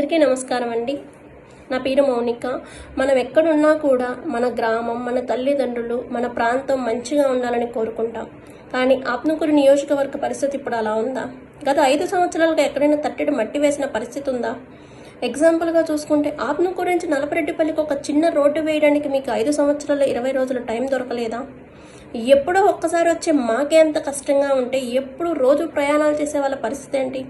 అందరికీ నమస్కారం అండి. నా పేరు మౌనిక. మనం ఎక్కడున్నా కూడా మన గ్రామం, మన తల్లిదండ్రులు, మన ప్రాంతం మంచిగా ఉండాలని కోరుకుంటాం. కానీ ఆత్మకూరు నియోజకవర్గ పరిస్థితి ఇప్పుడు అలా ఉందా? గత 5 సంవత్సరాలుగా ఎక్కడైనా తట్టెడు మట్టి వేసిన పరిస్థితి ఉందా? ఎగ్జాంపుల్గా చూసుకుంటే ఆత్మకూరు నుంచి నలపరెడ్డిపల్లికి ఒక చిన్న రోడ్డు వేయడానికి మీకు 5 సంవత్సరాల్లో 20 రోజుల టైం దొరకలేదా? ఎప్పుడో ఒక్కసారి వచ్చే మాకే అంత కష్టంగా ఉంటే ఎప్పుడు రోజు ప్రయాణాలు చేసే వాళ్ళ పరిస్థితి ఏంటి?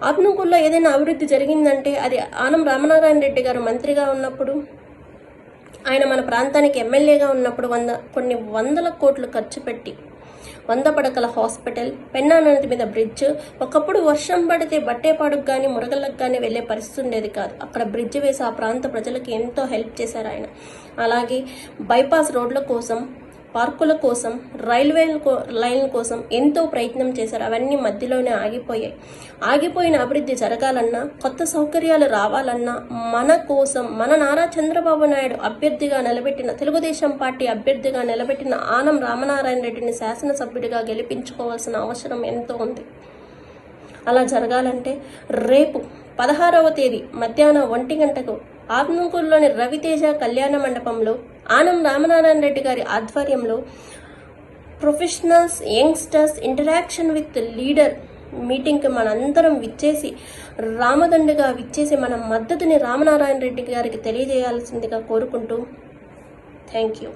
ఆత్మకూరులో ఏదైనా అభివృద్ధి జరిగిందంటే అది ఆనం రామనారాయణ రెడ్డి గారు మంత్రిగా ఉన్నప్పుడు, ఆయన మన ప్రాంతానికి ఎమ్మెల్యేగా ఉన్నప్పుడు కొన్ని వందల కోట్లు ఖర్చు పెట్టి 100 పడకల హాస్పిటల్, పెన్నా నది మీద బ్రిడ్జ్. ఒకప్పుడు వర్షం పడితే బట్టేపాడుకు కానీ మురగలకు కానీ వెళ్ళే పరిస్థితి ఉండేది కాదు. అక్కడ బ్రిడ్జ్ వేసి ఆ ప్రాంత ప్రజలకు ఎంతో హెల్ప్ చేశారు ఆయన. అలాగే బైపాస్ రోడ్ల కోసం, పార్కుల కోసం, రైల్వే లైన్ కోసం ఎంతో ప్రయత్నం చేశారు. అవన్నీ మధ్యలోనే ఆగిపోయాయి. ఆగిపోయిన అభివృద్ధి జరగాలన్నా, కొత్త సౌకర్యాలు రావాలన్నా మన కోసం మన నారా చంద్రబాబు నాయుడు అభ్యర్థిగా నిలబెట్టిన, తెలుగుదేశం పార్టీ అభ్యర్థిగా నిలబెట్టిన ఆనం రామనారాయణ రెడ్డిని శాసనసభ్యుడిగా గెలిపించుకోవాల్సిన అవసరం ఎంతో ఉంది. అలా జరగాలంటే రేపు 16వ తేదీ మధ్యాహ్నం 1 గంటకు ఆత్మకూరులోని రవితేజ కళ్యాణ మండపంలో ఆనం రామనారాయణ రెడ్డి గారి ఆధ్వర్యంలో professionals, youngsters interaction with leader మీటింగ్కి మనందరం విచ్చేసి, రామదండుగా విచ్చేసి మన మద్దతుని రామనారాయణ రెడ్డి గారికి తెలియజేయాల్సిందిగా కోరుకుంటూ థ్యాంక్ యూ.